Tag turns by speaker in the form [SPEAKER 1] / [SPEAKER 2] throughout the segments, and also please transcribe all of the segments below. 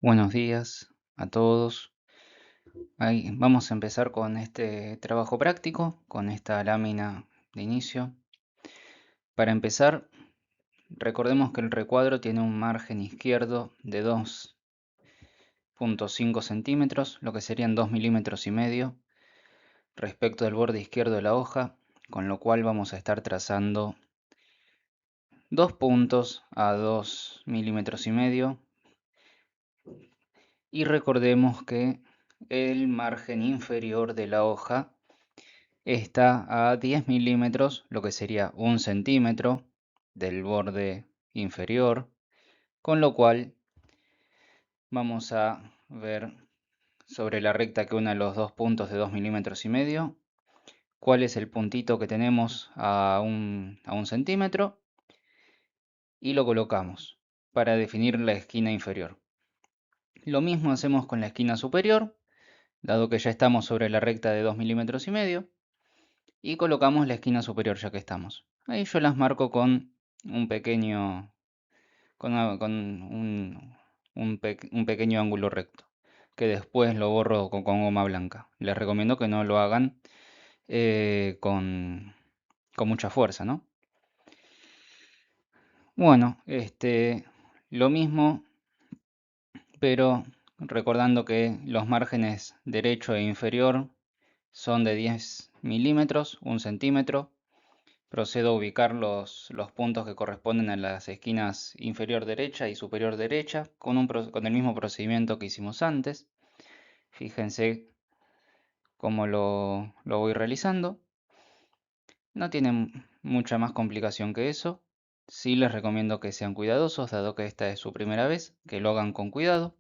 [SPEAKER 1] Buenos días a todos. Ahí vamos a empezar con este trabajo práctico, con esta lámina de inicio. Para empezar, recordemos que el recuadro tiene un margen izquierdo de 2,5 centímetros, lo que serían 2,5 milímetros respecto del borde izquierdo de la hoja, con lo cual vamos a estar trazando dos puntos a 2,5 milímetros. Y recordemos que el margen inferior de la hoja está a 10 milímetros, lo que sería 1 centímetro del borde inferior, con lo cual vamos a ver sobre la recta que une los dos puntos de 2,5 milímetros cuál es el puntito que tenemos a un centímetro y lo colocamos para definir la esquina inferior. Lo mismo hacemos con la esquina superior, dado que ya estamos sobre la recta de 2,5 milímetros y colocamos la esquina superior ya que estamos. Ahí yo las marco con un pequeño, con un pequeño ángulo recto, que después lo borro con goma blanca. Les recomiendo que no lo hagan con mucha fuerza, ¿no? Bueno, lo mismo, pero recordando que los márgenes derecho e inferior son de 10 milímetros, 1 centímetro. Procedo a ubicar los puntos que corresponden a las esquinas inferior derecha y superior derecha con el mismo procedimiento que hicimos antes. Fíjense cómo lo voy realizando. No tienen mucha más complicación que eso. Sí les recomiendo que sean cuidadosos, dado que esta es su primera vez, que lo hagan con cuidado.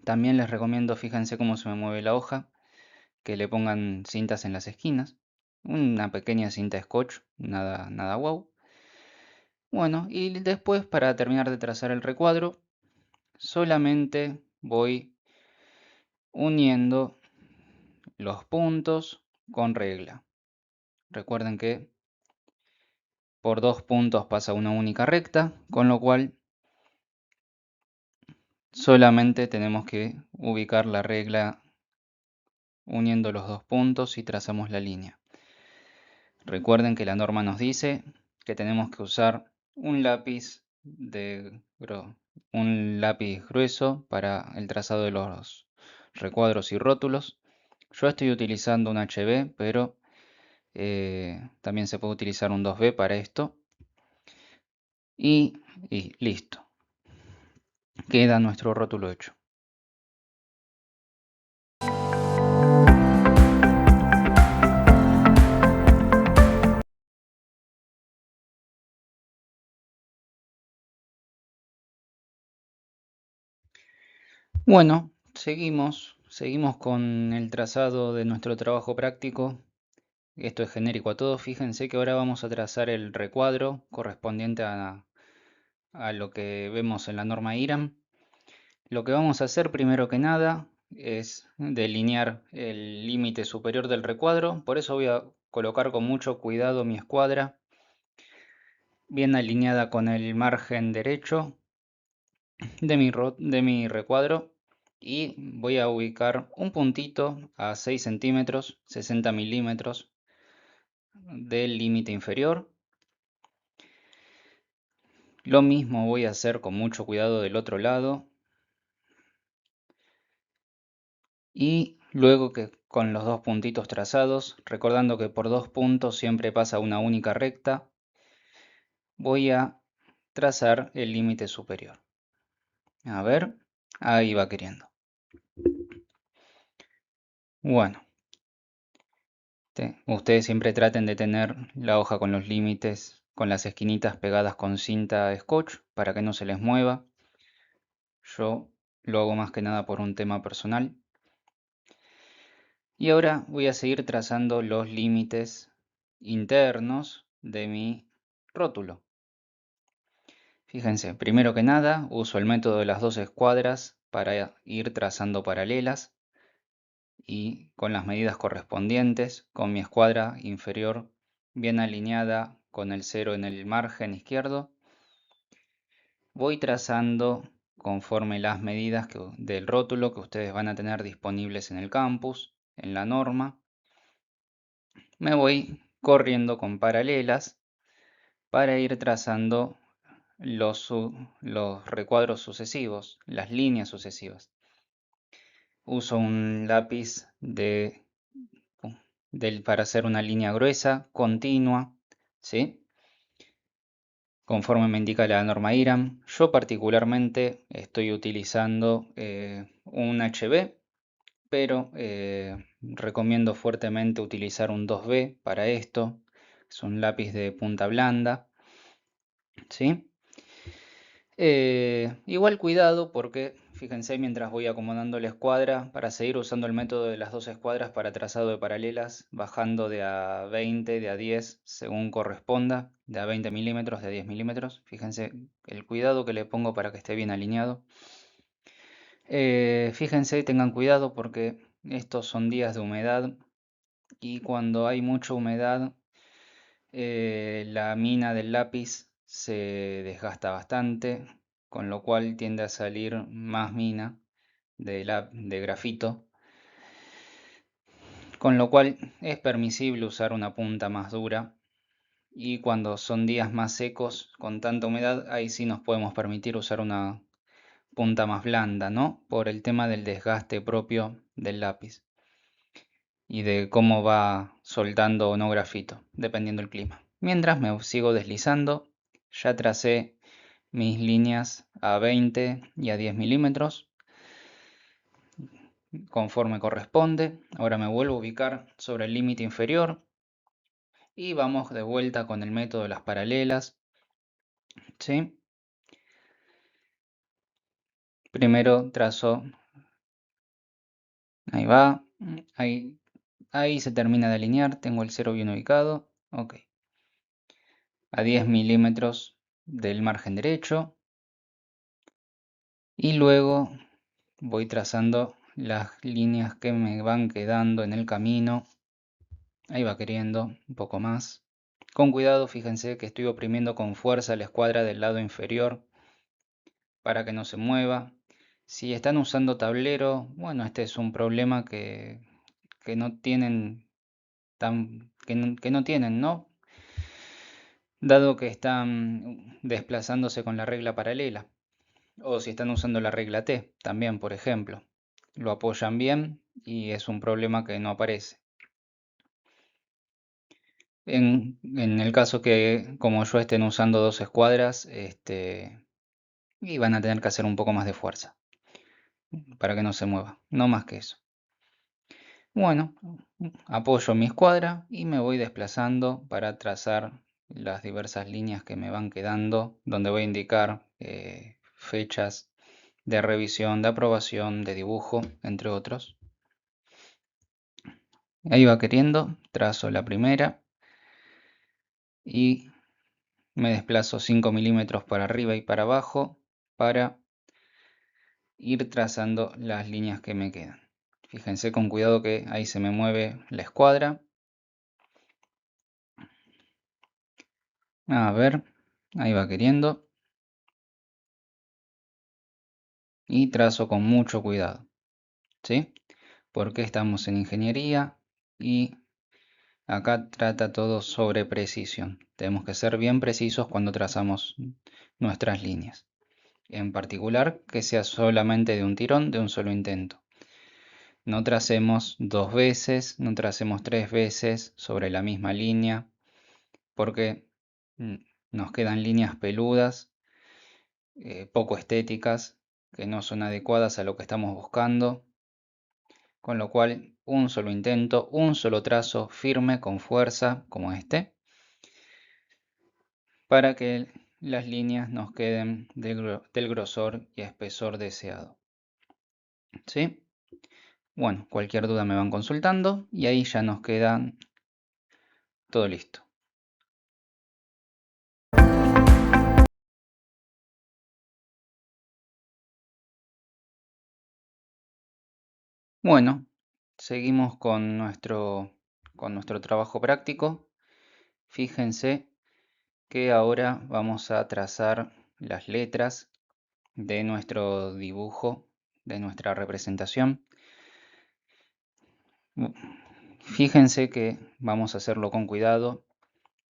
[SPEAKER 1] También les recomiendo, fíjense cómo se me mueve la hoja, que le pongan cintas en las esquinas. Una pequeña cinta scotch, nada, nada guau. Bueno, y después para terminar de trazar el recuadro, solamente voy uniendo los puntos con regla. Recuerden que por dos puntos pasa una única recta, con lo cual solamente tenemos que ubicar la regla uniendo los dos puntos y trazamos la línea. Recuerden que la norma nos dice que tenemos que usar un lápiz un lápiz grueso para el trazado de los recuadros y rótulos. Yo estoy utilizando un HB, pero también se puede utilizar un 2B para esto. Y listo. Queda nuestro rótulo hecho. Bueno, seguimos con el trazado de nuestro trabajo práctico. Esto es genérico a todos. Fíjense que ahora vamos a trazar el recuadro correspondiente a lo que vemos en la norma IRAM. Lo que vamos a hacer primero que nada es delinear el límite superior del recuadro. Por eso voy a colocar con mucho cuidado mi escuadra bien alineada con el margen derecho de mi recuadro. Y voy a ubicar un puntito a 6 centímetros, 60 milímetros del límite inferior. Lo mismo voy a hacer con mucho cuidado del otro lado. Y luego que con los dos puntitos trazados, recordando que por dos puntos siempre pasa una única recta, voy a trazar el límite superior. A ver, ahí va queriendo. Bueno, ustedes siempre traten de tener la hoja con los límites, con las esquinitas pegadas con cinta scotch para que no se les mueva. Yo lo hago más que nada por un tema personal. Y ahora voy a seguir trazando los límites internos de mi rótulo. Fíjense, primero que nada uso el método de las dos escuadras para ir trazando paralelas y con las medidas correspondientes, con mi escuadra inferior bien alineada con el 0 en el margen izquierdo, voy trazando conforme las medidas del rótulo que ustedes van a tener disponibles en el campus, en la norma. Me voy corriendo con paralelas para ir trazando los recuadros sucesivos, las líneas sucesivas. Uso un lápiz para hacer una línea gruesa, continua, ¿sí? Conforme me indica la norma IRAM. Yo particularmente estoy utilizando un HB, pero recomiendo fuertemente utilizar un 2B para esto. Es un lápiz de punta blanda, ¿sí? Igual cuidado porque fíjense mientras voy acomodando la escuadra para seguir usando el método de las dos escuadras para trazado de paralelas, bajando de a 20, de a 10 según corresponda, de a 20 milímetros, de a 10 milímetros. Fíjense el cuidado que le pongo para que esté bien alineado. Fíjense, tengan cuidado porque estos son días de humedad y cuando hay mucha humedad la mina del lápiz se desgasta bastante, con lo cual tiende a salir más mina de grafito, con lo cual es permisible usar una punta más dura. Y cuando son días más secos, con tanta humedad, ahí sí nos podemos permitir usar una punta más blanda, ¿no? Por el tema del desgaste propio del lápiz y de cómo va soltando o no grafito, dependiendo del clima. Mientras me sigo deslizando, ya tracé mis líneas a 20 y a 10 milímetros conforme corresponde. Ahora me vuelvo a ubicar sobre el límite inferior y vamos de vuelta con el método de las paralelas, ¿sí? Primero trazo, ahí va, ahí se termina de alinear, tengo el 0 bien ubicado, ok. A 10 milímetros del margen derecho y luego voy trazando las líneas que me van quedando en el camino. Ahí va queriendo un poco más. Con cuidado, fíjense que estoy oprimiendo con fuerza la escuadra del lado inferior para que no se mueva. Si están usando tablero, bueno, este es un problema que no tienen que no tienen, ¿no? Dado que están desplazándose con la regla paralela. O si están usando la regla T, también, por ejemplo. Lo apoyan bien y es un problema que no aparece. En el caso que, como yo, estén usando dos escuadras, y van a tener que hacer un poco más de fuerza para que no se mueva, no más que eso. Bueno, apoyo mi escuadra y me voy desplazando para trazar las diversas líneas que me van quedando, donde voy a indicar fechas de revisión, de aprobación, de dibujo, entre otros. Ahí va queriendo, trazo la primera y me desplazo 5 milímetros para arriba y para abajo para ir trazando las líneas que me quedan. Fíjense con cuidado que ahí se me mueve la escuadra. A ver, ahí va queriendo. Y trazo con mucho cuidado, ¿sí? Porque estamos en ingeniería y acá trata todo sobre precisión. Tenemos que ser bien precisos cuando trazamos nuestras líneas. En particular, que sea solamente de un tirón, de un solo intento. No tracemos dos veces, no tracemos tres veces sobre la misma línea, porque nos quedan líneas peludas, poco estéticas, que no son adecuadas a lo que estamos buscando. Con lo cual, un solo intento, un solo trazo firme con fuerza, como este, para que las líneas nos queden del grosor y espesor deseado. ¿Sí? Bueno, cualquier duda me van consultando y ahí ya nos queda todo listo. Bueno, seguimos con nuestro trabajo práctico. Fíjense que ahora vamos a trazar las letras de nuestro dibujo, de nuestra representación. Fíjense que vamos a hacerlo con cuidado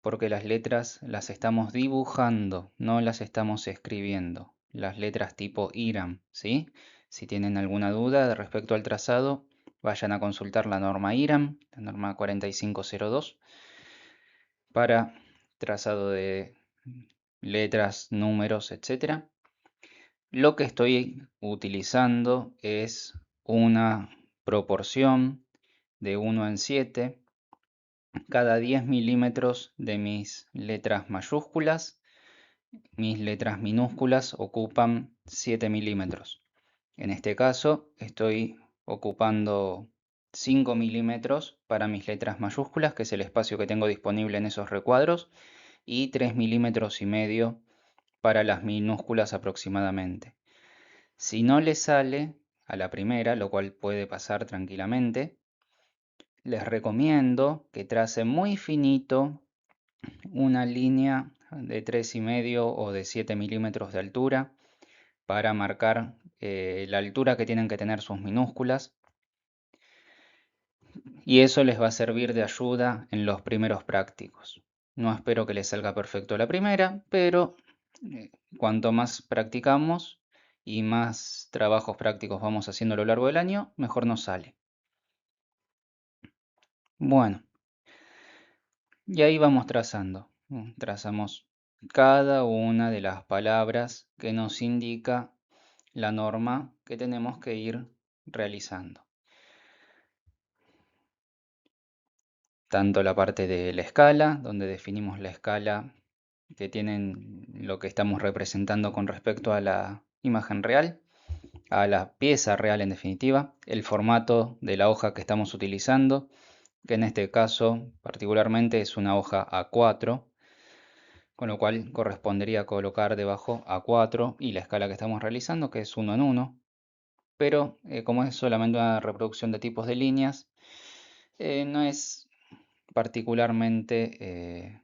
[SPEAKER 1] porque las letras las estamos dibujando, no las estamos escribiendo. Las letras tipo IRAM, ¿sí? Si tienen alguna duda respecto al trazado, vayan a consultar la norma IRAM, la norma 4502, para trazado de letras, números, etc. Lo que estoy utilizando es una proporción de 1 en 7. Cada 10 milímetros de mis letras mayúsculas, mis letras minúsculas ocupan 7 milímetros. En este caso estoy ocupando 5 milímetros para mis letras mayúsculas, que es el espacio que tengo disponible en esos recuadros, y 3 milímetros y medio para las minúsculas aproximadamente. Si no le sale a la primera, lo cual puede pasar tranquilamente, les recomiendo que tracen muy finito una línea de 3,5 o de 7 milímetros de altura para marcar la altura que tienen que tener sus minúsculas, y eso les va a servir de ayuda en los primeros prácticos. No espero que les salga perfecto la primera, pero cuanto más practicamos y más trabajos prácticos vamos haciendo a lo largo del año, mejor nos sale. Bueno, y ahí vamos trazando. Trazamos cada una de las palabras que nos indica la norma que tenemos que ir realizando. Tanto la parte de la escala, donde definimos la escala que tienen lo que estamos representando con respecto a la imagen real, a la pieza real en definitiva, el formato de la hoja que estamos utilizando, que en este caso particularmente es una hoja A4, con lo cual correspondería colocar debajo A4 y la escala que estamos realizando, que es 1 en 1, pero como es solamente una reproducción de tipos de líneas, no es particularmente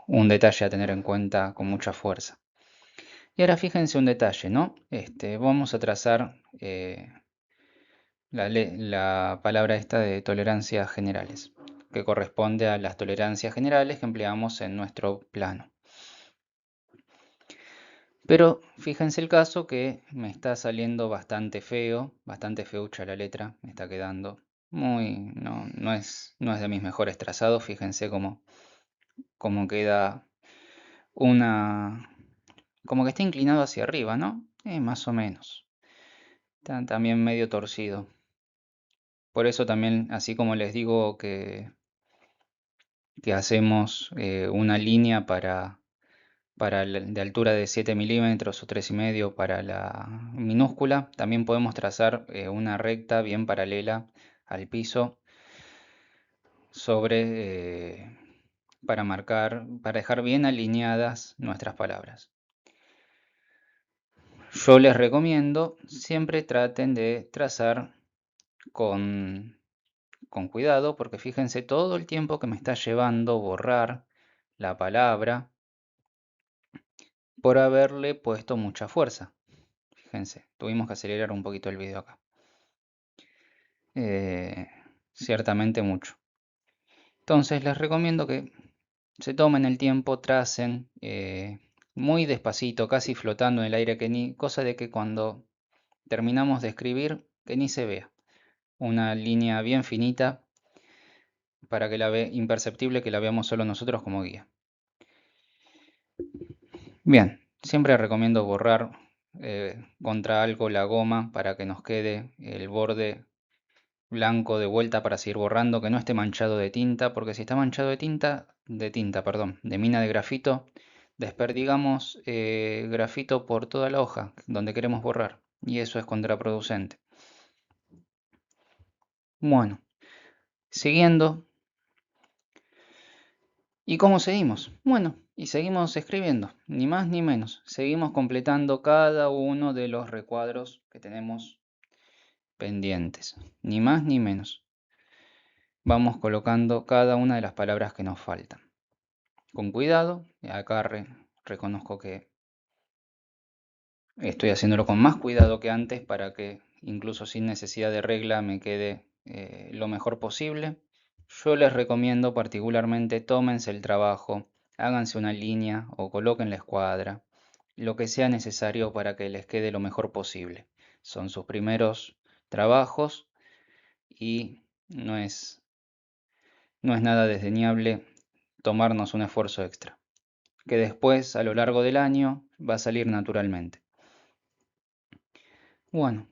[SPEAKER 1] un detalle a tener en cuenta con mucha fuerza. Y ahora fíjense un detalle, ¿no? Vamos a trazar la palabra esta de tolerancias generales, que corresponde a las tolerancias generales que empleamos en nuestro plano. Pero fíjense el caso que me está saliendo bastante feo, bastante feucha la letra, me está quedando muy, no es de mis mejores trazados. Fíjense cómo queda como que está inclinado hacia arriba, ¿no? Más o menos. Está también medio torcido. Por eso también, así como les digo que hacemos una línea de altura de 7 milímetros o 3,5 para la minúscula, también podemos trazar una recta bien paralela al piso para dejar bien alineadas nuestras palabras. Yo les recomiendo siempre traten de trazar con cuidado, porque fíjense todo el tiempo que me está llevando borrar la palabra por haberle puesto mucha fuerza. Fíjense, tuvimos que acelerar un poquito el vídeo acá. Ciertamente mucho. Entonces les recomiendo que se tomen el tiempo, tracen muy despacito, casi flotando en el aire, cosa de que cuando terminamos de escribir, que ni se vea. Una línea bien finita para que imperceptible, que la veamos solo nosotros como guía. Bien, siempre recomiendo borrar contra algo la goma para que nos quede el borde blanco de vuelta para seguir borrando, que no esté manchado de tinta, porque si está manchado perdón, de mina de grafito, desperdigamos grafito por toda la hoja donde queremos borrar, y eso es contraproducente. Bueno, siguiendo. ¿Y cómo seguimos? Bueno, y seguimos escribiendo, ni más ni menos. Seguimos completando cada uno de los recuadros que tenemos pendientes, ni más ni menos. Vamos colocando cada una de las palabras que nos faltan. Con cuidado, acá reconozco que Estoy haciéndolo con más cuidado que antes para que incluso sin necesidad de regla me quede lo mejor posible. Yo les recomiendo particularmente tómense el trabajo, háganse una línea o coloquen la escuadra, lo que sea necesario para que les quede lo mejor posible. Son sus primeros trabajos y no es nada desdeñable tomarnos un esfuerzo extra, que después a lo largo del año va a salir naturalmente. Bueno,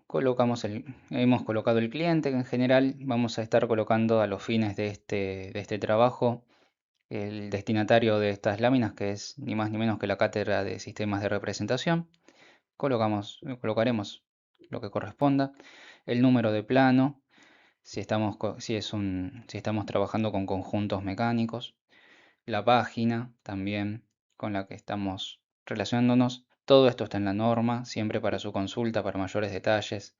[SPEAKER 1] hemos colocado el cliente, que en general vamos a estar colocando a los fines de este trabajo el destinatario de estas láminas, que es ni más ni menos que la cátedra de sistemas de representación. Colocaremos lo que corresponda, el número de plano, si estamos trabajando con conjuntos mecánicos, la página también con la que estamos relacionándonos. Todo esto está en la norma, siempre para su consulta, para mayores detalles,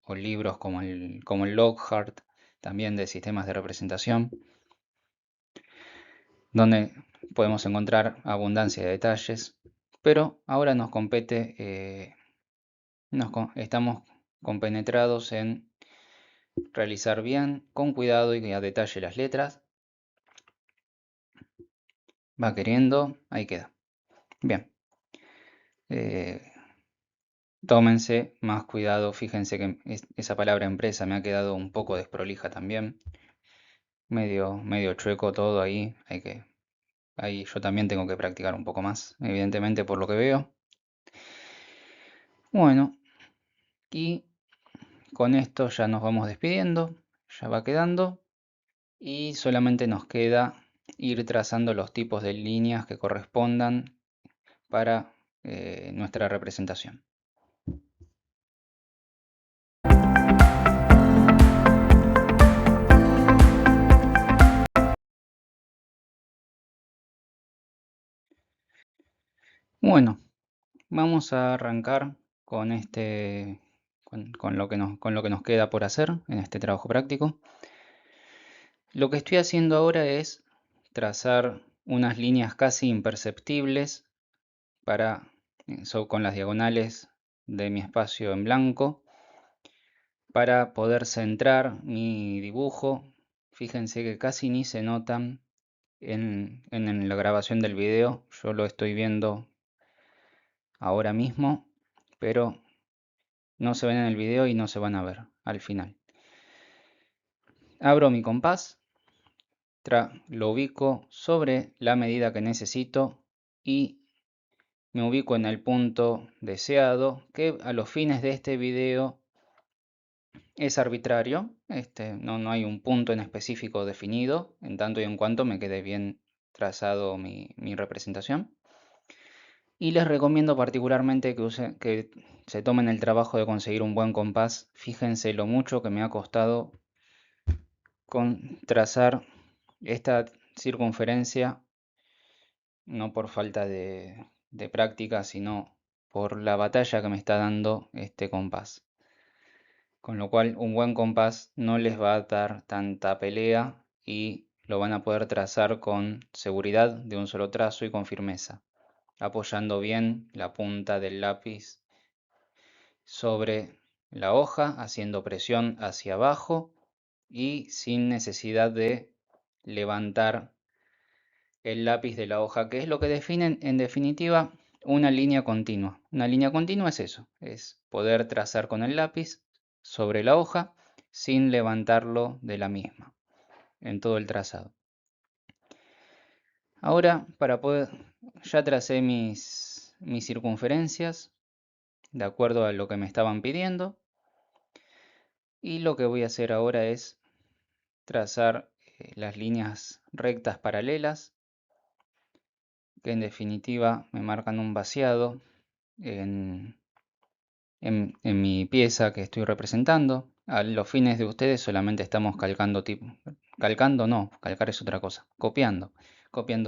[SPEAKER 1] o libros como el Lockhart, también de sistemas de representación, donde podemos encontrar abundancia de detalles. Pero ahora nos compete, estamos compenetrados en realizar bien, con cuidado y a detalle las letras. Va queriendo, ahí queda. Bien. Tómense más cuidado, fíjense que esa palabra empresa me ha quedado un poco desprolija también, medio chueco todo ahí, ahí yo también tengo que practicar un poco más, evidentemente por lo que veo. Bueno, y con esto ya nos vamos despidiendo, ya va quedando, y solamente nos queda ir trazando los tipos de líneas que correspondan para nuestra representación. Bueno, vamos a arrancar con lo que nos queda por hacer en este trabajo práctico. Lo que estoy haciendo ahora es trazar unas líneas casi imperceptibles con las diagonales de mi espacio en blanco para poder centrar mi dibujo. Fíjense que casi ni se notan en la grabación del video. Yo lo estoy viendo ahora mismo, pero no se ven en el video y no se van a ver al final. Abro mi compás, lo ubico sobre la medida que necesito y me ubico en el punto deseado, que a los fines de este video es arbitrario. No hay un punto en específico definido, en tanto y en cuanto me quede bien trazado mi representación. Y les recomiendo particularmente que se tomen el trabajo de conseguir un buen compás. Fíjense lo mucho que me ha costado con trazar esta circunferencia, no por falta de práctica, sino por la batalla que me está dando este compás. Con lo cual, un buen compás no les va a dar tanta pelea y lo van a poder trazar con seguridad de un solo trazo y con firmeza, apoyando bien la punta del lápiz sobre la hoja, haciendo presión hacia abajo y sin necesidad de levantar el lápiz de la hoja, que es lo que define en definitiva una línea continua. Una línea continua es eso, es poder trazar con el lápiz sobre la hoja sin levantarlo de la misma en todo el trazado. Ahora, ya tracé mis circunferencias de acuerdo a lo que me estaban pidiendo, y lo que voy a hacer ahora es trazar las líneas rectas paralelas, que en definitiva me marcan un vaciado en, en mi pieza que estoy representando. A los fines de ustedes solamente estamos calcando no, calcar es otra cosa, copiando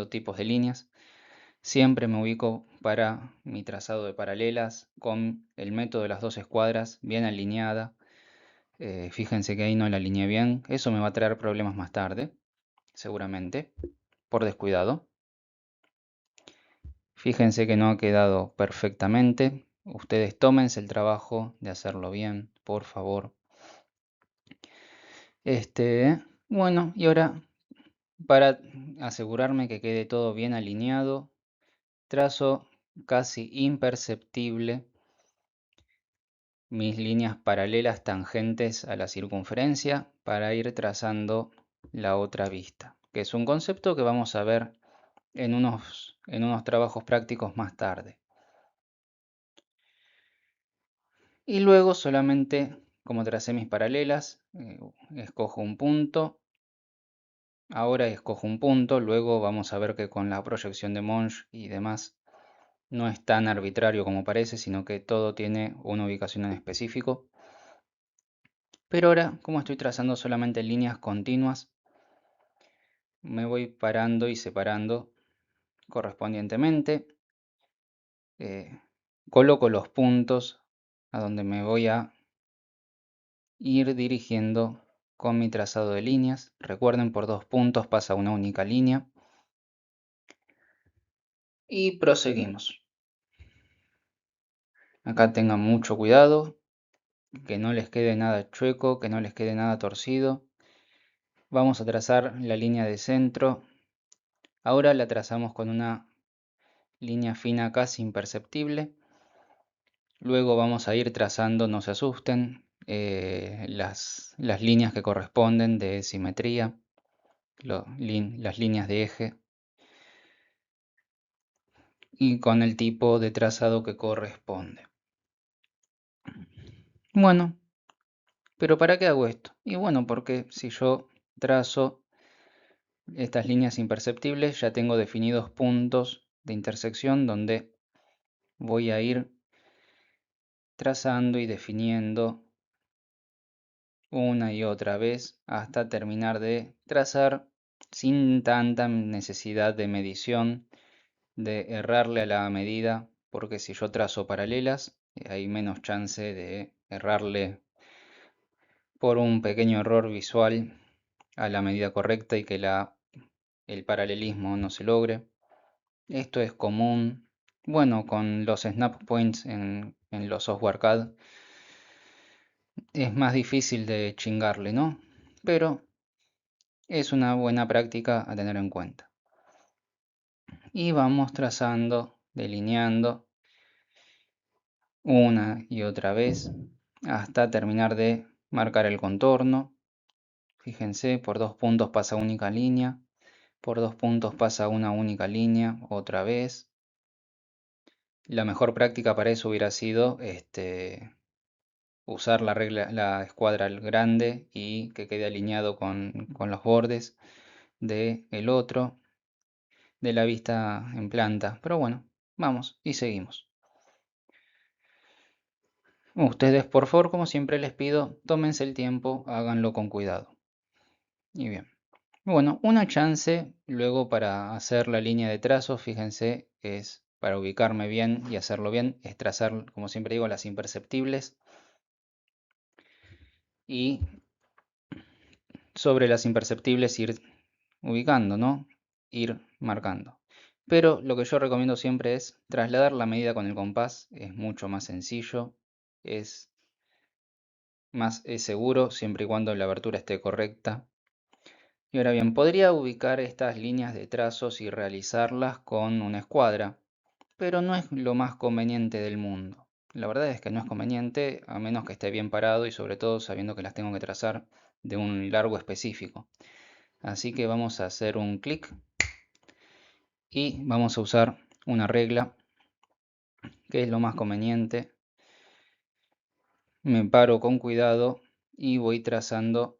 [SPEAKER 1] tipos de líneas. Siempre me ubico para mi trazado de paralelas con el método de las dos escuadras bien alineada. Fíjense que ahí no la alineé bien, eso me va a traer problemas más tarde, seguramente, por descuidado. Fíjense que no ha quedado perfectamente. ustedes tómense el trabajo de hacerlo bien, por favor. Bueno, y ahora para asegurarme que quede todo bien alineado, trazo casi imperceptible mis líneas paralelas tangentes a la circunferencia para ir trazando la otra vista, que es un concepto que vamos a ver en unos trabajos prácticos más tarde. Y luego solamente, como tracé mis paralelas, escojo un punto. Ahora escojo un punto, luego vamos a ver que con la proyección de Monge y demás no es tan arbitrario como parece, sino que todo tiene una ubicación en específico. Pero ahora, como estoy trazando solamente líneas continuas, me voy parando y separando correspondientemente. Coloco los puntos a donde me voy a ir dirigiendo con mi trazado de líneas. Recuerden, por 2 puntos pasa una única línea. Y proseguimos. Acá tengan mucho cuidado, que no les quede nada chueco, que no les quede nada torcido. Vamos a trazar la línea de centro. Ahora la trazamos con una línea fina casi imperceptible. Luego vamos a ir trazando, no se asusten, las líneas que corresponden de simetría, las líneas de eje y con el tipo de trazado que corresponde. Bueno, pero ¿para qué hago esto? Y bueno, porque si yo trazo estas líneas imperceptibles, ya tengo definidos puntos de intersección donde voy a ir trazando y definiendo una y otra vez hasta terminar de trazar sin tanta necesidad de medición, de errarle a la medida, porque si yo trazo paralelas, hay menos chance de errarle por un pequeño error visual a la medida correcta y que el paralelismo no se logre. Esto es común, bueno, con los snap points en los software CAD es más difícil de chingarle, ¿no? Pero es una buena práctica a tener en cuenta. Y vamos trazando, delineando una y otra vez hasta terminar de marcar el contorno. Fíjense, por 2 puntos pasa única línea, por 2 puntos pasa una única línea otra vez. La mejor práctica para eso hubiera sido usar la escuadra grande y que quede alineado con los bordes del otro, de la vista en planta. Pero bueno, vamos y seguimos. Ustedes, por favor, como siempre les pido, tómense el tiempo, háganlo con cuidado. Y bien. Bueno, una chance luego para hacer la línea de trazo, fíjense, es para ubicarme bien y hacerlo bien, es trazar, como siempre digo, las imperceptibles y sobre las imperceptibles ir ubicando, ¿no? Ir marcando. Pero lo que yo recomiendo siempre es trasladar la medida con el compás, es mucho más sencillo, es es seguro siempre y cuando la abertura esté correcta. Y ahora bien, podría ubicar estas líneas de trazos y realizarlas con una escuadra, pero no es lo más conveniente del mundo. La verdad es que no es conveniente a menos que esté bien parado y sobre todo sabiendo que las tengo que trazar de un largo específico. Así que vamos a hacer un clic y vamos a usar una regla que es lo más conveniente. Me paro con cuidado y voy trazando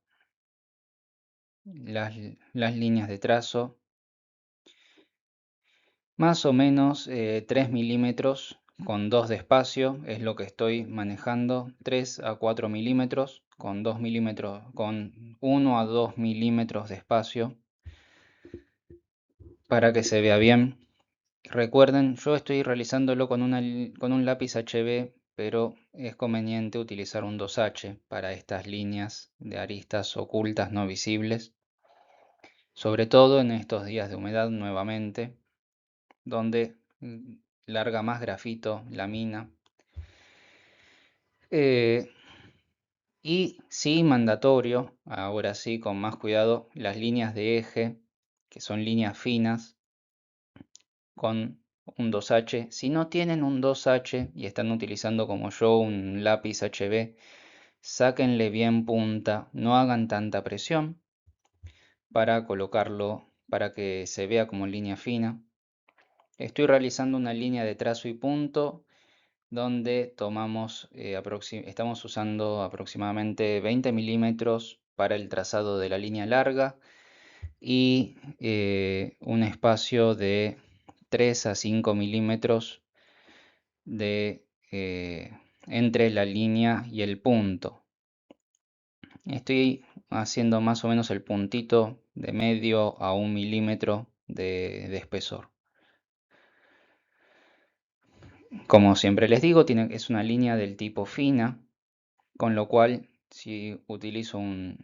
[SPEAKER 1] las líneas de trazo más o menos 3 milímetros con 2 de espacio es lo que estoy manejando, 3 a 4 milímetros con 2 milímetros, con 1 a 2 milímetros de espacio para que se vea bien. Recuerden, yo estoy realizándolo con un lápiz HB, pero es conveniente utilizar un 2H para estas líneas de aristas ocultas no visibles, sobre todo en estos días de humedad nuevamente, donde larga más grafito, lamina, Eh, y sí, mandatorio, ahora sí, con más cuidado, las líneas de eje, que son líneas finas, con un 2H. Si no tienen un 2H y están utilizando como yo un lápiz HB, sáquenle bien punta, no hagan tanta presión para colocarlo, para que se vea como línea fina. Estoy realizando una línea de trazo y punto donde estamos usando aproximadamente 20 milímetros para el trazado de la línea larga y un espacio de 3 a 5 milímetros de, entre la línea y el punto. Estoy haciendo más o menos el puntito de medio a 1 milímetro de espesor. Como siempre les digo, es una línea del tipo fina, con lo cual si utilizo un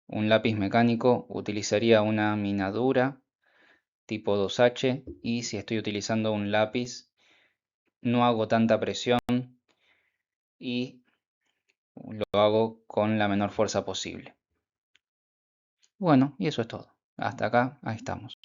[SPEAKER 1] lápiz mecánico utilizaría una minadura tipo 2H, y si estoy utilizando un lápiz no hago tanta presión y lo hago con la menor fuerza posible. Bueno, y eso es todo. Hasta acá, ahí estamos.